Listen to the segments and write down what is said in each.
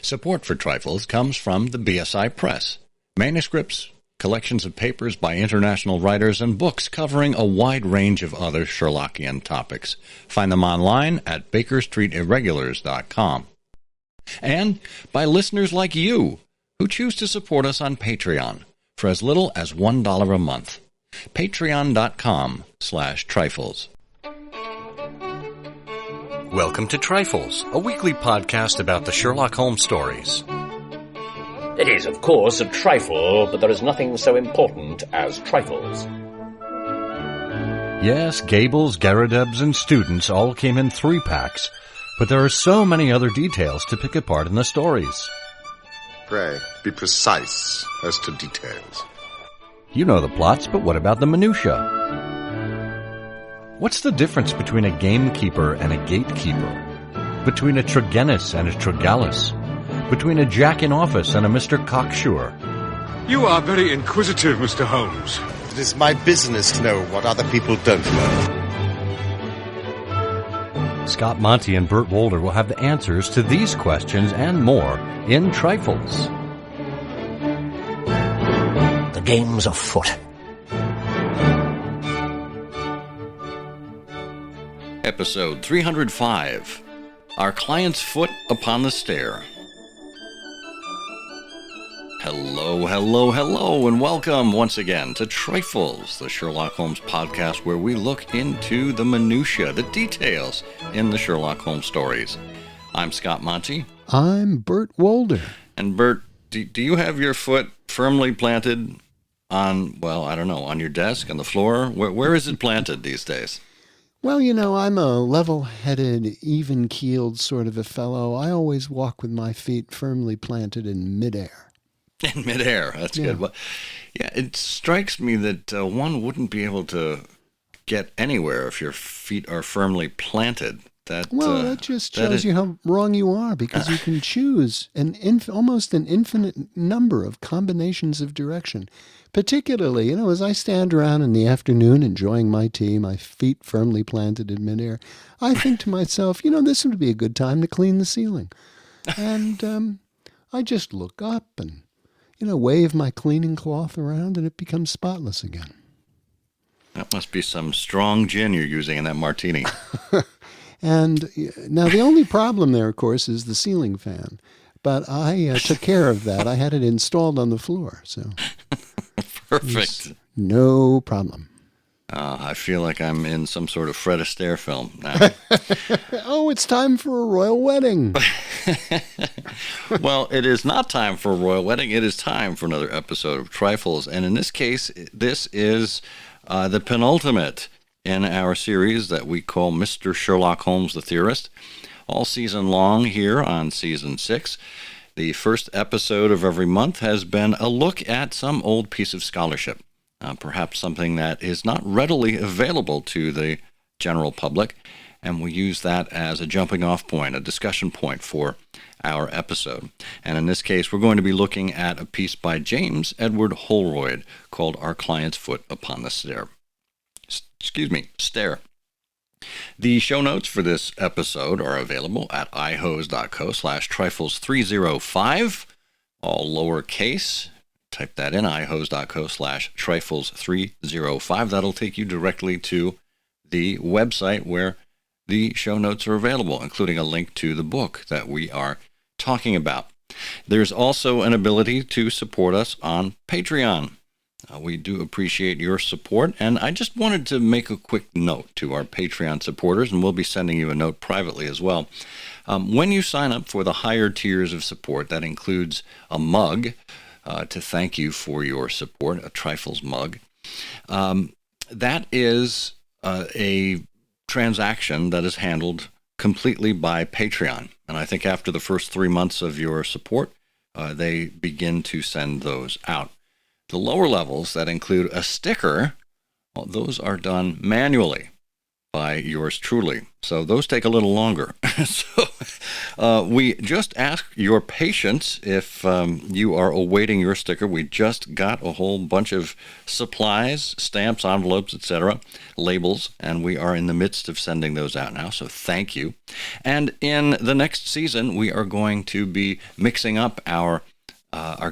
Support for Trifles comes from the BSI Press. Manuscripts, collections of papers by international writers, and books covering a wide range of other Sherlockian topics. Find them online at bakerstreetirregulars.com. And by listeners like you, who choose to support us on Patreon for as little as $1 a month. Patreon.com/trifles. Welcome to Trifles, a weekly podcast about the Sherlock Holmes stories. It is, of course, a trifle, but there is nothing so important as trifles. Yes, Gables, Garridebs, and students all came in 3-packs, but there are so many other details to pick apart in the stories. Pray, be precise as to details. You know the plots, but what about the minutiae? What's the difference between a gamekeeper and a gatekeeper? Between a Tregennis and a Tregallis? Between a Jack in office and a Mr. Cocksure? You are very inquisitive, Mr. Holmes. It is my business to know what other people don't know. Scott Monty and Burt Wolder will have the answers to these questions and more in Trifles. The game's afoot. Episode 305, Our Client's Foot Upon the Stair. Hello, hello, hello, and welcome once again to Trifles, the Sherlock Holmes podcast where we look into the minutiae, the details in the Sherlock Holmes stories. I'm Scott Monty. I'm Burt Wolder. And Burt, do you have your foot firmly planted on, well, I don't know, on your desk, on the floor? Where is it planted these days? Well, you know, I'm a level-headed, even-keeled sort of a fellow. I always walk with my feet firmly planted in midair. In midair, that's good. Well, yeah, it strikes me that one wouldn't be able to get anywhere if your feet are firmly planted. That just shows you how wrong you are, because you can choose almost an infinite number of combinations of direction. Particularly, as I stand around in the afternoon enjoying my tea, my feet firmly planted in midair, I think to myself, this would be a good time to clean the ceiling. And I just look up and, wave my cleaning cloth around and it becomes spotless again. That must be some strong gin you're using in that martini. And now the only problem there, of course, is the ceiling fan. But I took care of that. I had it installed on the floor, so... Perfect. No problem. I feel like I'm in some sort of Fred Astaire film now. Oh, it's time for a royal wedding. Well, it is not time for a royal wedding. It is time for another episode of Trifles. And in this case, this is the penultimate in our series that we call Mr. Sherlock Holmes the Theorist. All season long here on Season 6. The first episode of every month has been a look at some old piece of scholarship, perhaps something that is not readily available to the general public, and we use that as a jumping-off point, a discussion point for our episode. And in this case, we're going to be looking at a piece by James Edward Holroyd called Our Client's Foot Upon the Stair. Stair. The show notes for this episode are available at ihose.co/trifles305, all lowercase. Type that in, ihose.co/trifles305. That'll take you directly to the website where the show notes are available, including a link to the book that we are talking about. There's also an ability to support us on Patreon. We do appreciate your support, and I just wanted to make a quick note to our Patreon supporters, and we'll be sending you a note privately as well. When you sign up for the higher tiers of support, that includes a mug to thank you for your support, a Trifles mug. That is a transaction that is handled completely by Patreon, and I think after the first 3 months of your support, they begin to send those out. The lower levels that include a sticker, well, those are done manually. by yours truly. So those take a little longer. So we just ask your patience if you are awaiting your sticker. We just got a whole bunch of supplies, stamps, envelopes, etc., labels, and we are in the midst of sending those out now. So thank you. And in the next season, we are going to be mixing up our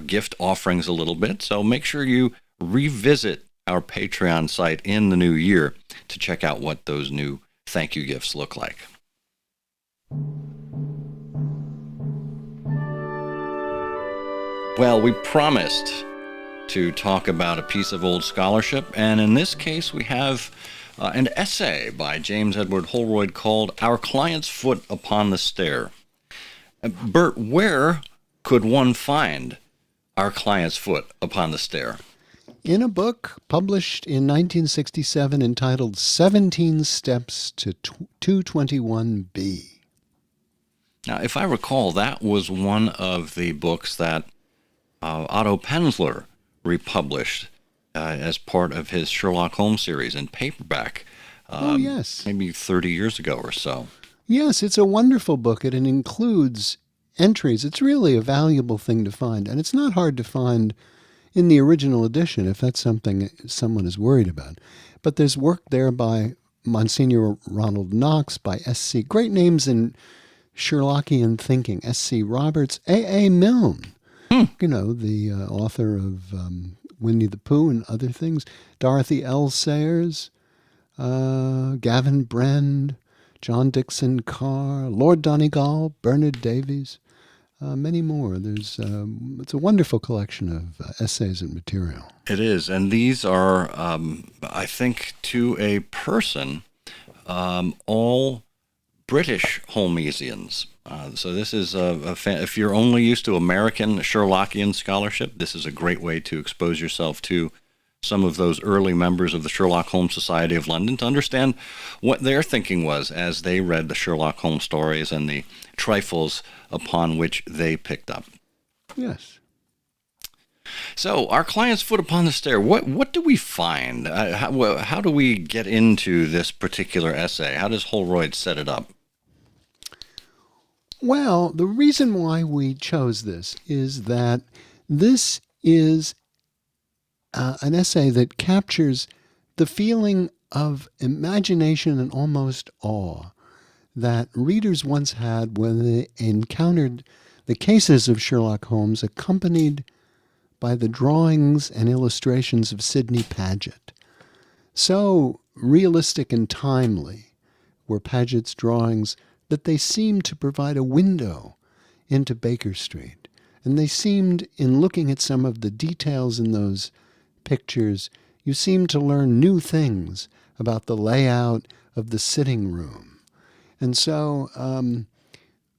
gift offerings a little bit. So make sure you revisit our Patreon site in the new year to check out what those new thank you gifts look like. Well, we promised to talk about a piece of old scholarship, and in this case we have an essay by James Edward Holroyd called Our Client's Foot Upon the Stair. Bert, where could one find Our Client's Foot Upon the Stair? In a book published in 1967 entitled 17 Steps to 221B. Now, if I recall, that was one of the books that Otto Penzler republished as part of his Sherlock Holmes series in paperback. Yes. Maybe 30 years ago or so. Yes, it's a wonderful book. It includes entries. It's really a valuable thing to find, and it's not hard to find in the original edition, if that's something someone is worried about. But there's work there by Monsignor Ronald Knox, by S.C. Great names in Sherlockian thinking. S.C. Roberts, A.A. Milne, the author of Winnie the Pooh and other things. Dorothy L. Sayers, Gavin Brand, John Dixon Carr, Lord Donegal, Bernard Davies. Many more. It's a wonderful collection of essays and material. It is, and these are, I think, to a person, all British Holmesians. So this is if you're only used to American Sherlockian scholarship, this is a great way to expose yourself to some of those early members of the Sherlock Holmes Society of London to understand what their thinking was as they read the Sherlock Holmes stories and the trifles upon which they picked up. Yes. So, Our Client's Foot Upon the Stair, what do we find? How do we get into this particular essay? How does Holroyd set it up? Well, the reason why we chose this is that this is an essay that captures the feeling of imagination and almost awe that readers once had when they encountered the cases of Sherlock Holmes accompanied by the drawings and illustrations of Sidney Paget. So realistic and timely were Paget's drawings that they seemed to provide a window into Baker Street. And they seemed, in looking at some of the details in those pictures, you seemed to learn new things about the layout of the sitting room. And so,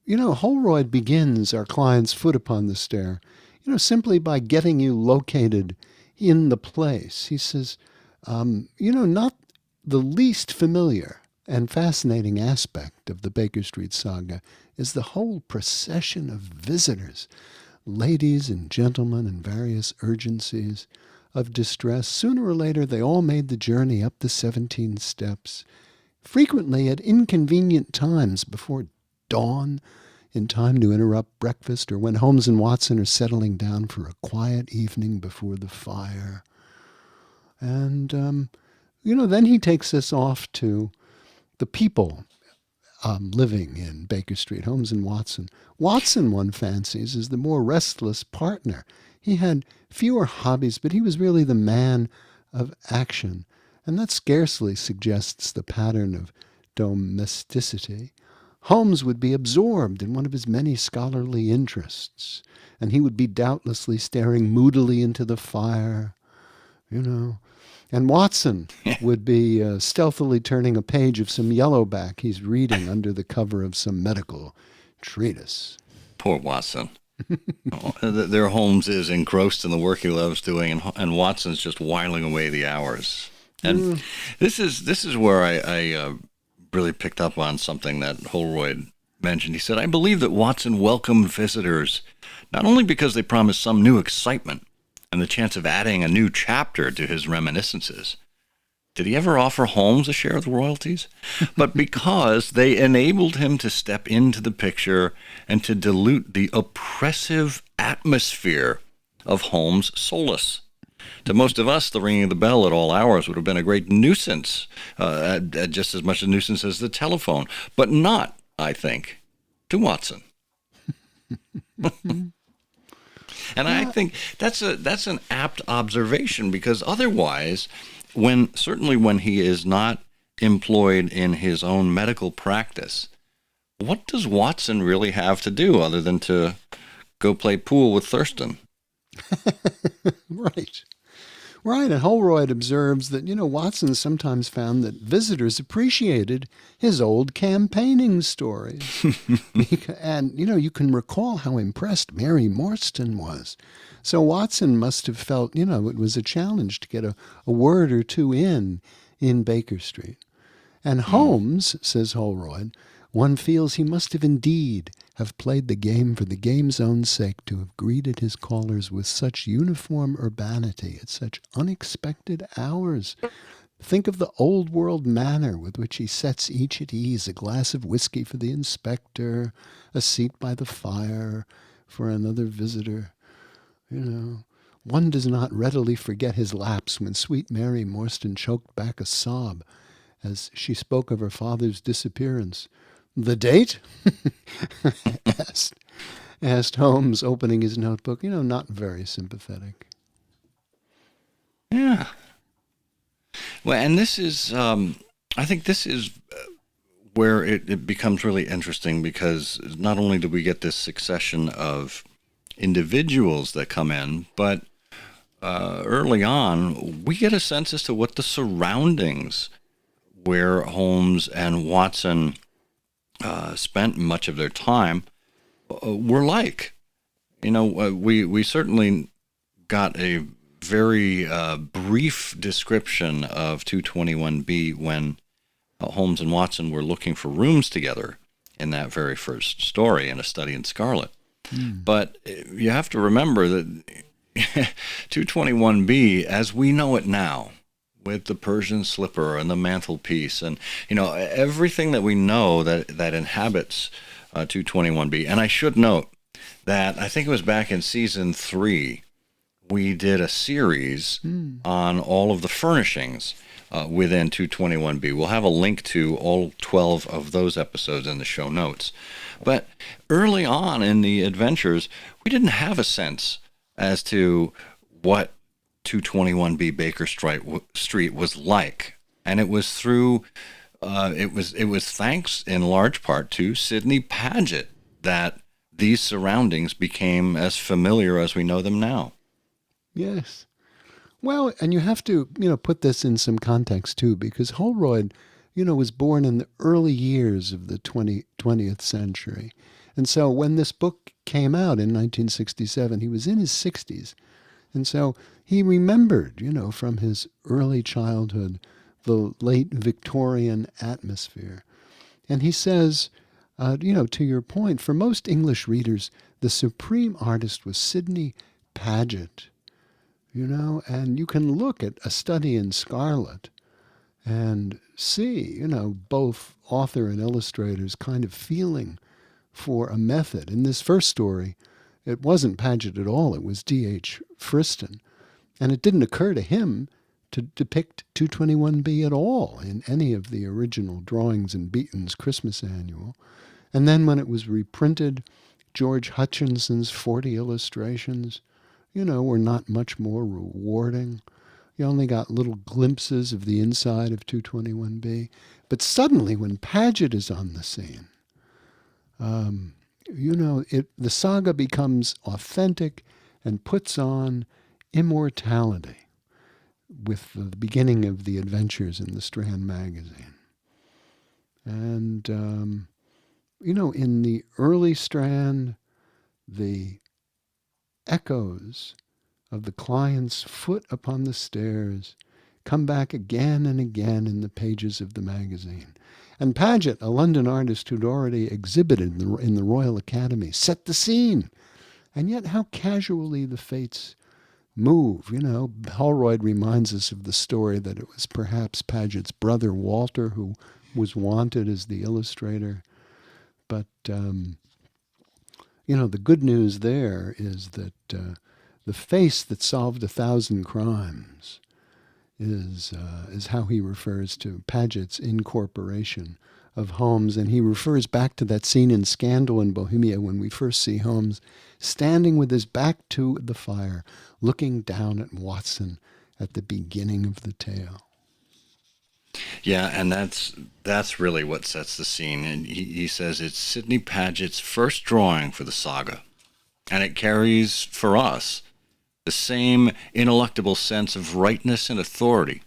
Holroyd begins Our Client's Foot Upon the Stair, simply by getting you located in the place. He says, not the least familiar and fascinating aspect of the Baker Street saga is the whole procession of visitors, ladies and gentlemen in various urgencies of distress. Sooner or later, they all made the journey up the 17 steps, frequently at inconvenient times before dawn, in time to interrupt breakfast, or when Holmes and Watson are settling down for a quiet evening before the fire. And, then he takes us off to the people living in Baker Street, Holmes and Watson. Watson, one fancies, is the more restless partner. He had fewer hobbies, but he was really the man of action. And that scarcely suggests the pattern of domesticity. Holmes would be absorbed in one of his many scholarly interests, and he would be doubtlessly staring moodily into the fire, And Watson would be stealthily turning a page of some yellowback he's reading under the cover of some medical treatise. Poor Watson. Their Holmes is engrossed in the work he loves doing, and Watson's just whiling away the hours. And this is where I really picked up on something that Holroyd mentioned. He said, I believe that Watson welcomed visitors, not only because they promised some new excitement and the chance of adding a new chapter to his reminiscences, Did he ever offer Holmes a share of the royalties? But because they enabled him to step into the picture and to dilute the oppressive atmosphere of Holmes' solace. To most of us, the ringing of the bell at all hours would have been a great nuisance, just as much a nuisance as the telephone, but not, I think, to Watson. And I think that's an apt observation, because otherwise, certainly when he is not employed in his own medical practice, what does Watson really have to do other than to go play pool with Thurston? Right. Right, and Holroyd observes that, Watson sometimes found that visitors appreciated his old campaigning stories. And, you can recall how impressed Mary Morstan was. So Watson must have felt, it was a challenge to get a word or two in Baker Street. And Holmes, says Holroyd, one feels he must have indeed have played the game for the game's own sake, to have greeted his callers with such uniform urbanity at such unexpected hours. Think of the old world manner with which he sets each at ease, a glass of whiskey for the inspector, a seat by the fire for another visitor. One does not readily forget his lapse when sweet Mary Morstan choked back a sob as she spoke of her father's disappearance. The date? asked Holmes, opening his notebook. Not very sympathetic. Yeah. Well, and this is, I think this is where it becomes really interesting, because not only do we get this succession of individuals that come in, but early on, we get a sense as to what the surroundings where Holmes and Watson spent much of their time were like. We certainly got a very brief description of 221B when Holmes and Watson were looking for rooms together in that very first story, in A Study in Scarlet. But you have to remember that 221B, as we know it now, with the Persian slipper and the mantelpiece and, everything that we know that inhabits 221B. And I should note that I think it was back in season 3, we did a series on all of the furnishings within 221B. We'll have a link to all 12 of those episodes in the show notes. But early on in the adventures, we didn't have a sense as to what 221B Baker Street was like. And it was through, it was thanks in large part to Sidney Paget that these surroundings became as familiar as we know them now. Yes. Well, and you have to, put this in some context too, because Holroyd, was born in the early years of the 20th century. And so when this book came out in 1967, he was in his 60s. And so he remembered, from his early childhood, the late Victorian atmosphere. And he says, to your point, for most English readers, the supreme artist was Sidney Paget. And you can look at A Study in Scarlet and see, both author and illustrators kind of feeling for a method. In this first story, it wasn't Paget at all. It was D.H. Friston. And it didn't occur to him to depict 221B at all in any of the original drawings in Beaton's Christmas Annual. And then when it was reprinted, George Hutchinson's 40 illustrations, were not much more rewarding. You only got little glimpses of the inside of 221B. But suddenly, when Paget is on the scene, the saga becomes authentic and puts on immortality with the beginning of the adventures in the Strand magazine. And, in the early Strand, the echoes of the client's foot upon the stairs come back again and again in the pages of the magazine. And Paget, a London artist who'd already exhibited in the Royal Academy, set the scene. And yet how casually the fates move. Holroyd reminds us of the story that it was perhaps Paget's brother Walter who was wanted as the illustrator. But, the good news there is that the face that solved 1,000 crimes is how he refers to Paget's incorporation of Holmes. And he refers back to that scene in Scandal in Bohemia when we first see Holmes standing with his back to the fire, looking down at Watson at the beginning of the tale. Yeah, and that's really what sets the scene. And he says it's Sidney Paget's first drawing for the saga, and it carries for us the same ineluctable sense of rightness and authority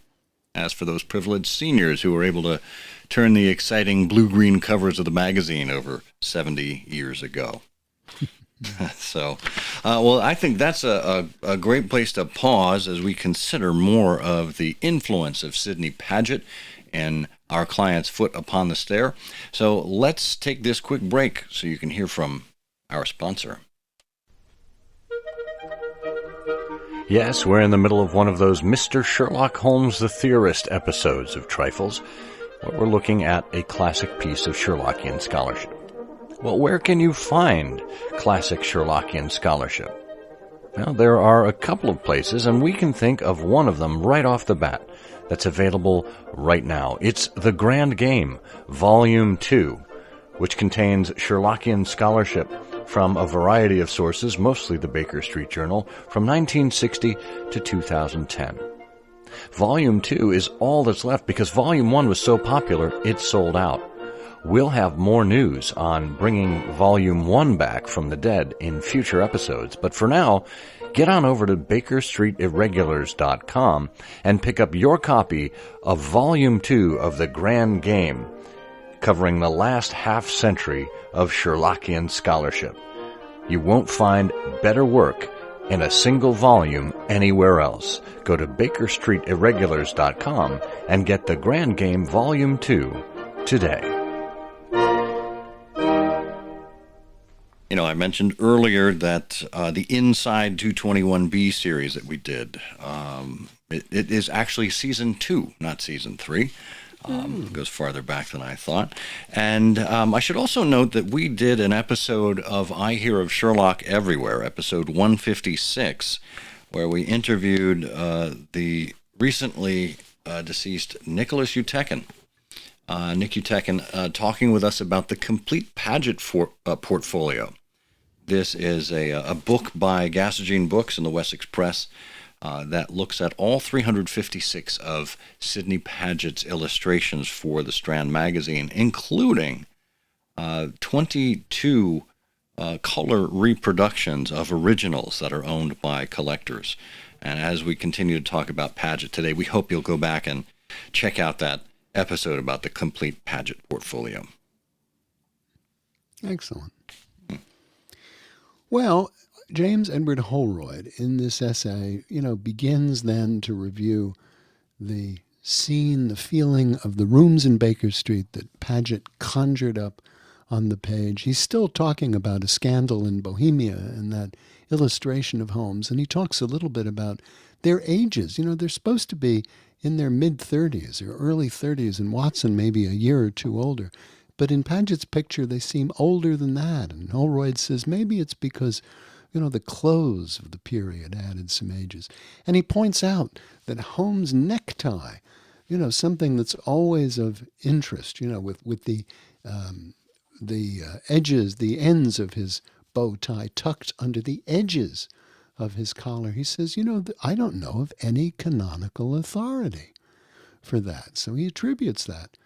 as for those privileged seniors who were able to turn the exciting blue-green covers of the magazine over 70 years ago. So, I think that's a great place to pause as we consider more of the influence of Sidney Paget and our client's Foot Upon the Stair. So let's take this quick break so you can hear from our sponsor. Yes, we're in the middle of one of those Mr. Sherlock Holmes the Theorist episodes of Trifles, where we're looking at a classic piece of Sherlockian scholarship. Well, where can you find classic Sherlockian scholarship? Well, there are a couple of places, and we can think of one of them right off the bat that's available right now. It's The Grand Game, Volume 2, which contains Sherlockian scholarship from a variety of sources, mostly the Baker Street Journal, from 1960 to 2010. Volume 2 is all that's left because Volume 1 was so popular, it sold out. We'll have more news on bringing Volume 1 back from the dead in future episodes, but for now, get on over to BakerStreetIrregulars.com and pick up your copy of Volume 2 of The Grand Game, covering the last half-century of Sherlockian scholarship. You won't find better work in a single volume anywhere else. Go to BakerStreetIrregulars.com and get The Grand Game Volume 2 today. I mentioned earlier that the Inside 221B series that we did, it is actually Season 2, not Season 3. It goes farther back than I thought. And I should also note that we did an episode of I Hear of Sherlock Everywhere, episode 156, where we interviewed the recently deceased Nicholas Utekin. Nick Utekin talking with us about the complete Paget portfolio. This is a book by Gasogene Books and the Wessex Press that looks at all 356 of Sidney Paget's illustrations for the Strand magazine, including 22 color reproductions of originals that are owned by collectors. And as we continue to talk about Paget today, we hope you'll go back and check out that episode about the complete Paget portfolio. Excellent. Well, James Edward Holroyd in this essay, begins then to review the scene, the feeling of the rooms in Baker Street that Paget conjured up on the page. He's still talking about A Scandal in Bohemia and that illustration of Holmes, and he talks a little bit about their ages. They're supposed to be in their mid-30s or early 30s, and Watson maybe a year or two older. But in Paget's picture, they seem older than that. And Holroyd says maybe it's because, the clothes of the period added some ages. And he points out that Holmes' necktie, something that's always of interest, with the edges, the ends of his bow tie tucked under the edges of his collar. He says, I don't know of any canonical authority for that. So he attributes that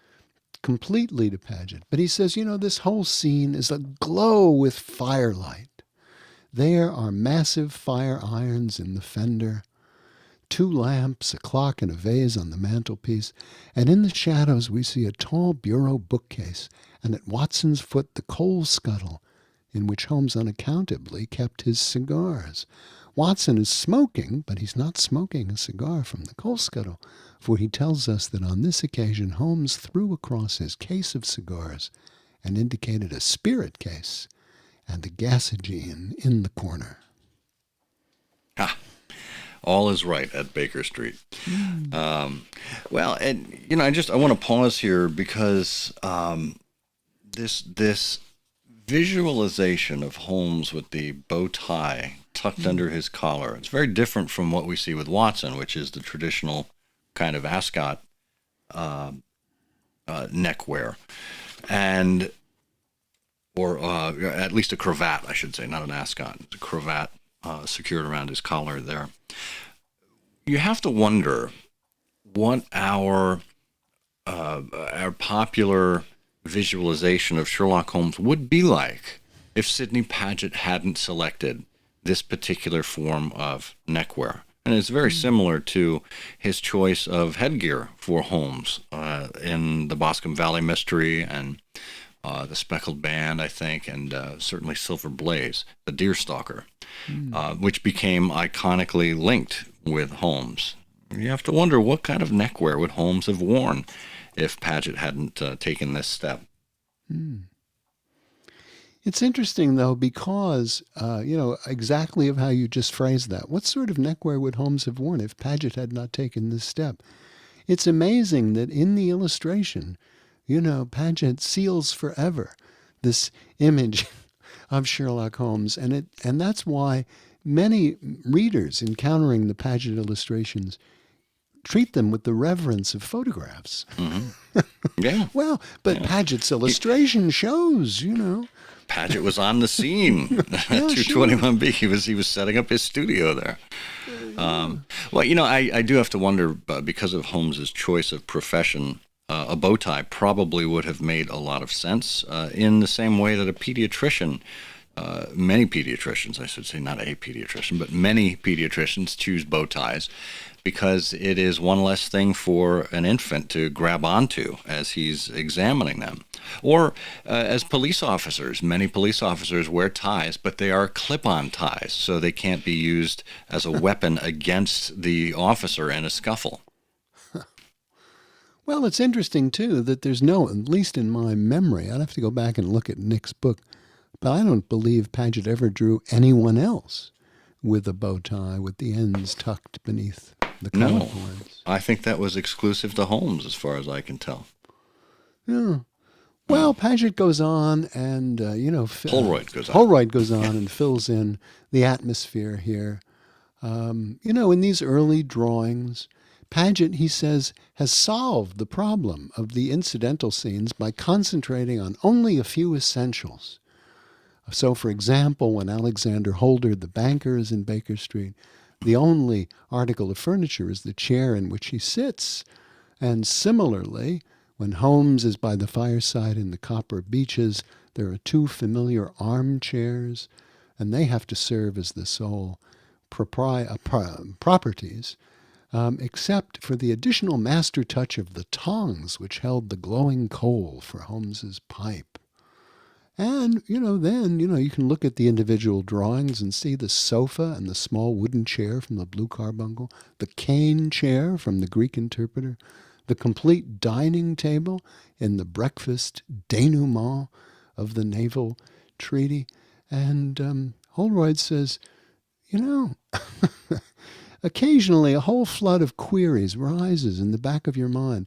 completely to Paget. But he says, this whole scene is aglow with firelight. There are massive fire irons in the fender, 2 lamps, a clock, and a vase on the mantelpiece, and in the shadows we see a tall bureau bookcase, and at Watson's foot the coal scuttle, in which Holmes unaccountably kept his cigars. Watson is smoking, but he's not smoking a cigar from the coal scuttle, for he tells us that on this occasion Holmes threw across his case of cigars and indicated a spirit case and a gasogene in the corner. All is right at Baker Street. Well, and I want to pause here because this visualization of Holmes with the bow tie tucked under his collar, it's very different from what we see with Watson, which is the traditional kind of ascot neckwear, or at least a cravat, I should say, not an ascot. It's a cravat secured around his collar there. You have to wonder what our popular visualization of Sherlock Holmes would be like if Sidney Paget hadn't selected this particular form of neckwear. And it's very similar to his choice of headgear for Holmes in the Boscombe Valley Mystery and the Speckled Band, I think, and certainly Silver Blaze, the Deerstalker, which became iconically linked with Holmes. You have to wonder what kind of neckwear would Holmes have worn if Paget hadn't taken this step. It's interesting, though, because, exactly of how you just phrased that. What sort of neckwear would Holmes have worn if Paget had not taken this step? It's amazing that in the illustration, Paget seals forever this image of Sherlock Holmes. And that's why many readers encountering the Paget illustrations treat them with the reverence of photographs. Mm-hmm. Yeah. Well, but Paget's illustration shows, Paget was on the scene at 221B. He was setting up his studio there. I do have to wonder, because of Holmes's choice of profession, a bow tie probably would have made a lot of sense in the same way that a pediatrician, many pediatricians, I should say, not a pediatrician, but many pediatricians choose bow ties because it is one less thing for an infant to grab onto as he's examining them. Or as police officers, many police officers wear ties, but they are clip-on ties, so they can't be used as a weapon against the officer in a scuffle. Well, it's interesting, too, that there's no, at least in my memory, I'd have to go back and look at Nick's book, but I don't believe Paget ever drew anyone else with a bow tie with the ends tucked beneath the collar points. I think that was exclusive to Holmes, as far as I can tell. Yeah. Well, Paget goes on and, Holroyd goes on. Holroyd goes on and fills in the atmosphere here. In these early drawings, Paget, he says, has solved the problem of the incidental scenes by concentrating on only a few essentials. So, for example, when Alexander Holder, the banker, is in Baker Street, the only article of furniture is the chair in which he sits. And similarly, when Holmes is by the fireside in the Copper Beeches, there are two familiar armchairs, and they have to serve as the sole properties, except for the additional master touch of the tongs which held the glowing coal for Holmes's pipe. And, then, you can look at the individual drawings and see the sofa and the small wooden chair from the Blue Carbuncle, the cane chair from the Greek Interpreter, the complete dining table in the breakfast denouement of the Naval Treaty. And Holroyd says, occasionally a whole flood of queries rises in the back of your mind.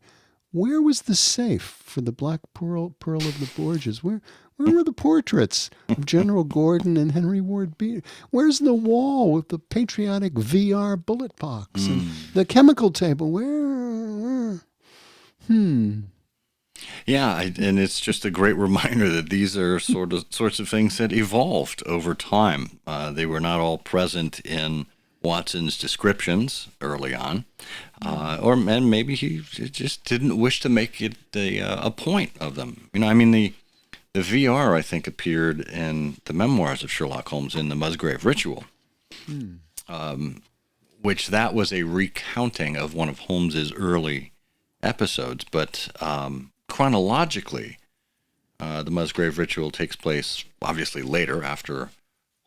Where was the safe for the Black Pearl of the Borgias? Where were the portraits of General Gordon and Henry Ward Beecher? Where's the wall with the patriotic VR bullet box and the chemical table? Where? Yeah, and it's just a great reminder that these are sorts of things that evolved over time. They were not all present in Watson's descriptions early on, and maybe he just didn't wish to make it a point of them. The VR, I think, appeared in the memoirs of Sherlock Holmes in the Musgrave Ritual, which that was a recounting of one of Holmes's early episodes, but chronologically, the Musgrave Ritual takes place obviously later after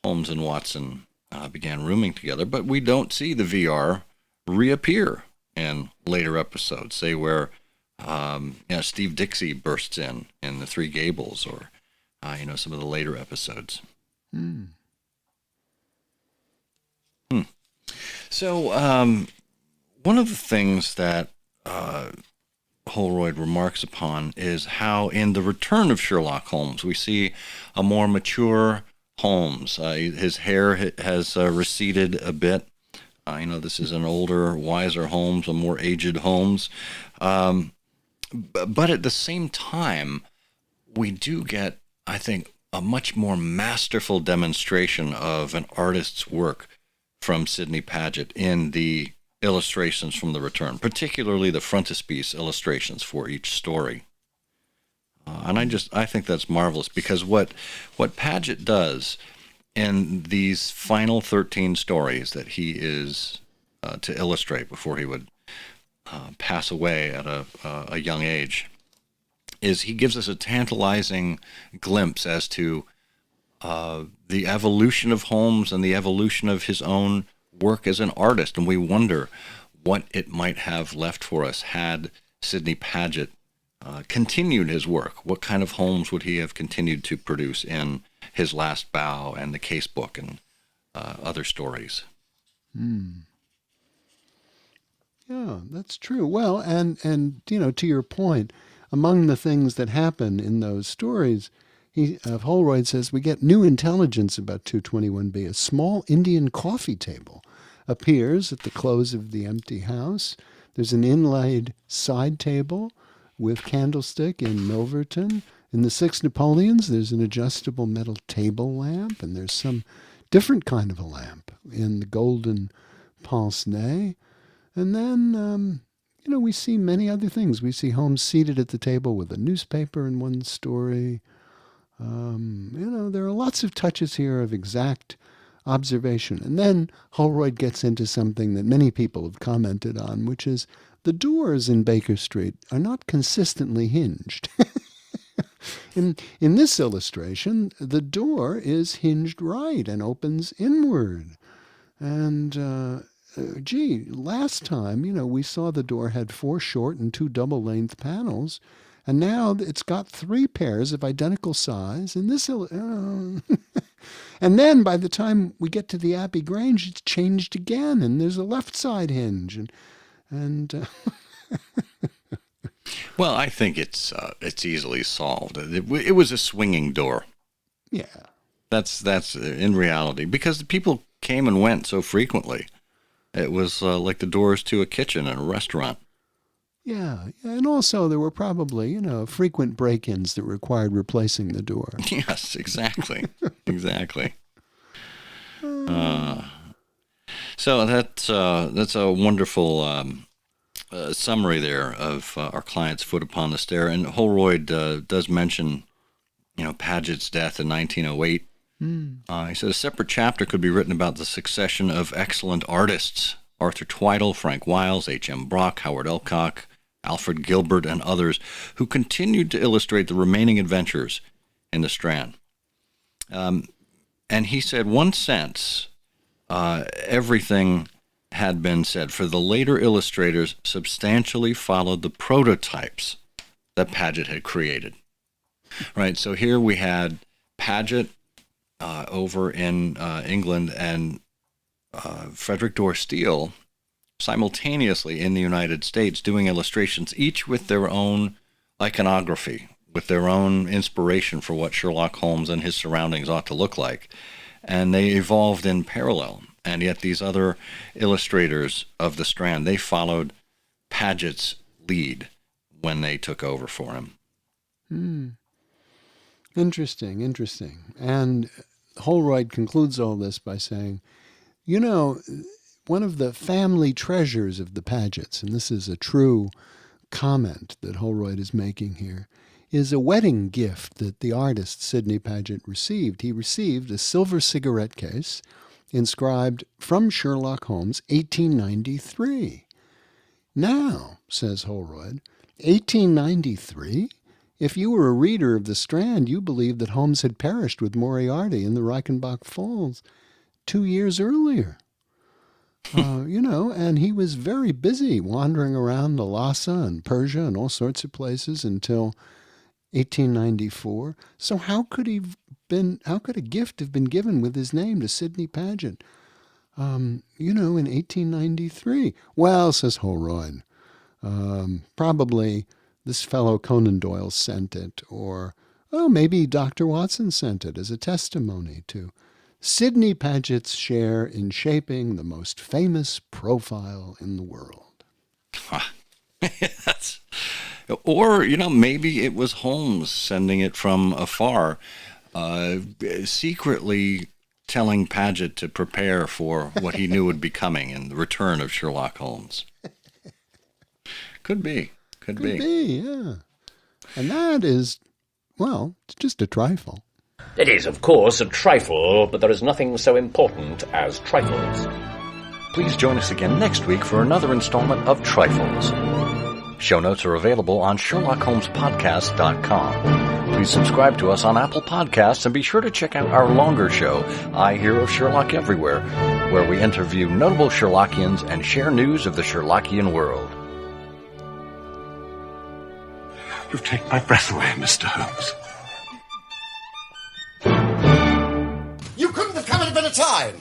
Holmes and Watson began rooming together, but we don't see the VR reappear in later episodes, say where Steve Dixie bursts in The Three Gables, or some of the later episodes. So, one of the things that Holroyd remarks upon is how in The Return of Sherlock Holmes, we see a more mature Holmes. His hair has receded a bit. This is an older, wiser Holmes, a more aged Holmes. But at the same time, we do get, I think, a much more masterful demonstration of an artist's work from Sidney Paget in the illustrations from The Return, particularly the frontispiece illustrations for each story. And I think that's marvelous, because what Paget does in these final 13 stories that he is to illustrate before he would pass away at a young age, is he gives us a tantalizing glimpse as to the evolution of Holmes and the evolution of his own work as an artist, and we wonder what it might have left for us had Sidney Paget continued his work. What kind of Holmes would he have continued to produce in His Last Bow and The Case Book and other stories? Yeah, that's true. Well, and to your point, among the things that happen in those stories, Holroyd says we get new intelligence about 221B. A small Indian coffee table appears at the close of the empty house. There's an inlaid side table with candlestick in Milverton. In the Six Napoleons, there's an adjustable metal table lamp, and there's some different kind of a lamp in the Golden Pince-Nez. And then, we see many other things. We see Holmes seated at the table with a newspaper in one story. There are lots of touches here of exact observation. And then Holroyd gets into something that many people have commented on, which is the doors in Baker Street are not consistently hinged. In this illustration, the door is hinged right and opens inward. And, last time, we saw the door had 4 short and 2 double-length panels, and now it's got 3 pairs of identical size. And and then by the time we get to the Abbey Grange, it's changed again, and there's a left side hinge, and Well, I think it's easily solved. It was a swinging door. Yeah, that's in reality, because the people came and went so frequently. It was like the doors to a kitchen in a restaurant. Yeah, and also there were probably, frequent break-ins that required replacing the door. Yes, exactly. Exactly. So that's a wonderful summary there of our client's Foot Upon the Stair. And Holroyd does mention, Paget's death in 1908. He said a separate chapter could be written about the succession of excellent artists: Arthur Twiddle, Frank Wiles, H.M. Brock, Howard Elcock, Alfred Gilbert, and others, who continued to illustrate the remaining adventures in the Strand. And he said, one sense, everything had been said, for the later illustrators substantially followed the prototypes that Paget had created. Right, so here we had Paget over in England and Frederick Dorr Steele simultaneously in the United States doing illustrations, each with their own iconography, with their own inspiration for what Sherlock Holmes and his surroundings ought to look like. And they evolved in parallel. And yet these other illustrators of the Strand, they followed Paget's lead when they took over for him. Interesting. And Holroyd concludes all this by saying, one of the family treasures of the Pagets, and this is a true comment that Holroyd is making here, is a wedding gift that the artist Sidney Paget received. He received a silver cigarette case inscribed "From Sherlock Holmes, 1893. Now, says Holroyd, 1893? If you were a reader of the Strand, you believed that Holmes had perished with Moriarty in the Reichenbach Falls 2 years earlier. And he was very busy wandering around Lhasa and Persia and all sorts of places until 1894. So how could a gift have been given with his name to Sidney Paget? in 1893. Well, says Holroyd, probably this fellow Conan Doyle sent it, or, maybe Dr. Watson sent it as a testimony to Sidney Paget's share in shaping the most famous profile in the world. Or, maybe it was Holmes sending it from afar, secretly telling Paget to prepare for what he knew would be coming in the return of Sherlock Holmes. Could be. Could be, yeah. And that is, just a trifle. It is, of course, a trifle, but there is nothing so important as trifles. Please join us again next week for another installment of Trifles. Show notes are available on SherlockHolmesPodcast.com. Please subscribe to us on Apple Podcasts and be sure to check out our longer show, I Hear of Sherlock Everywhere, where we interview notable Sherlockians and share news of the Sherlockian world. You've taken my breath away, Mr. Holmes. You couldn't have come at a better time.